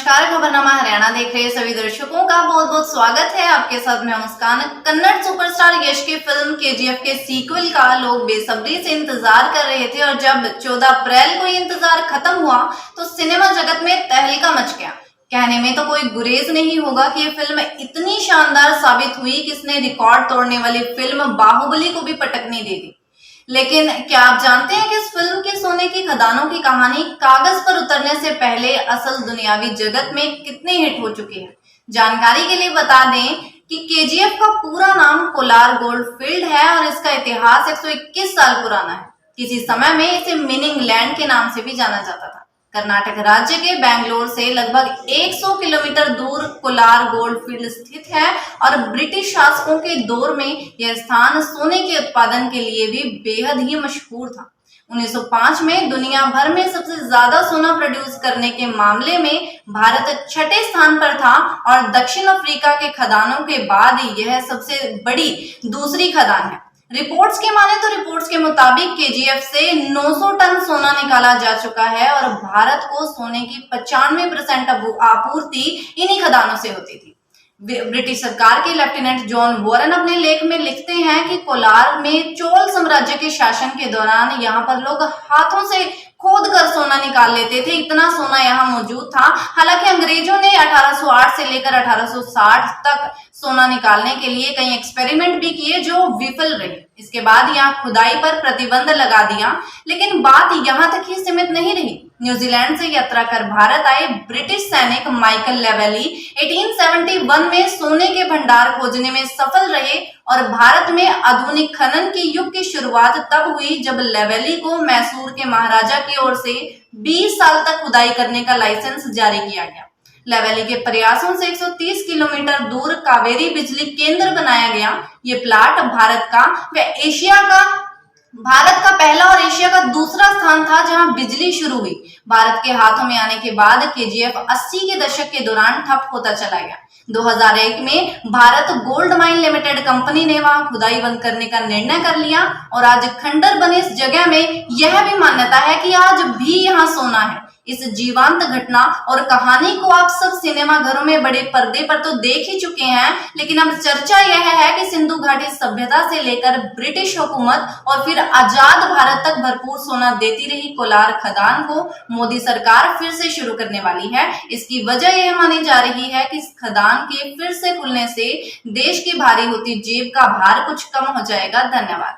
नमस्कार, खबरनामा हरियाणा देख रहे सभी दर्शकों का बहुत बहुत स्वागत है। आपके साथ मैं मुस्कान। कन्नड़ सुपरस्टार यश की फिल्म केजीएफ के सीक्वल का लोग बेसब्री से इंतजार कर रहे थे और जब 14 अप्रैल को ये इंतजार खत्म हुआ तो सिनेमा जगत में तहलका मच गया। कहने में तो कोई गुरेज नहीं होगा कि ये फिल्म इतनी शानदार साबित हुई कि इसने रिकॉर्ड तोड़ने वाली फिल्म बाहुबली को भी पटकनी दे दी। लेकिन क्या आप जानते हैं कि इस फिल्म की सोने की खदानों की कहानी कागज पर उतरने से पहले असल दुनियावी जगत में कितनी हिट हो चुकी है? जानकारी के लिए बता दें कि केजीएफ का पूरा नाम कोलार गोल्ड फील्ड है और इसका इतिहास 121 साल पुराना है। किसी समय में इसे मीनिंग लैंड के नाम से भी जाना जाता था। कर्नाटक राज्य के बेंगलोर से लगभग 100 किलोमीटर दूर कोलार गोल्ड फील्ड स्थित है और ब्रिटिश शासकों के दौर में यह स्थान सोने के उत्पादन के लिए भी बेहद ही मशहूर था। 1905 में दुनिया भर में सबसे ज्यादा सोना प्रोड्यूस करने के मामले में भारत छठे स्थान पर था और दक्षिण अफ्रीका के खदानों के बाद यह सबसे बड़ी दूसरी खदान है। रिपोर्ट्स के मुताबिक केजीएफ से 900 टन सोना निकाला जा चुका है और भारत को सोने की 95% आपूर्ति इन्हीं खदानों से होती थी। ब्रिटिश सरकार के लेफ्टिनेंट जॉन वॉरेन अपने लेख में लिखते हैं कि कोलार में चोल साम्राज्य के शासन के दौरान यहाँ पर लोग हाथों से खोद कर सोना निकाल लेते थे। इतना सोना यहाँ मौजूद था। हालांकि अंग्रेजों ने 1808 से लेकर 1860 तक सोना निकालने के लिए कई एक्सपेरिमेंट भी किए जो विफल रहे। इसके बाद यहाँ खुदाई पर प्रतिबंध लगा दिया, लेकिन बात यहाँ तक ही सीमित नहीं रही। न्यूजीलैंड से यात्रा कर भारत आए ब्रिटिश सैनिक माइकल लेवेली 1871 में सोने के भंडार खोजने में सफल रहे और भारत में आधुनिक खनन के युग की शुरुआत तब हुई जब लेवेली को मैसूर के महाराजा की ओर से 20 साल तक खुदाई करने का लाइसेंस जारी किया गया। लेवेली के प्रयासों से 130 किलोमीटर दूर कावेरी बिजली केंद्र बनाया गया। ये प्लाट भारत का पहला और एशिया का दूसरा स्थान था जहां बिजली शुरू हुई। भारत के हाथों में आने के बाद केजीएफ 80 के दशक के दौरान ठप होता चला गया। 2001 में Bharat gold mine limited company ने वहां खुदाई बंद करने का निर्णय कर लिया और आज खंडर बने इस जगह में यह भी मान्यता है कि आज भी यहाँ सोना है। इस जीवंत घटना और कहानी को आप सब सिनेमा घरों में बड़े पर्दे पर तो देख ही चुके हैं, लेकिन अब चर्चा यह है कि सिंधु घाटी सभ्यता से लेकर ब्रिटिश हुकूमत और फिर आजाद भारत तक भरपूर सोना देती रही कोलार खदान को मोदी सरकार फिर से शुरू करने वाली है। इसकी वजह यह मानी जा रही है कि इस खदान के फिर से खुलने से देश की भारी होती जेब का भार कुछ कम हो जाएगा। धन्यवाद।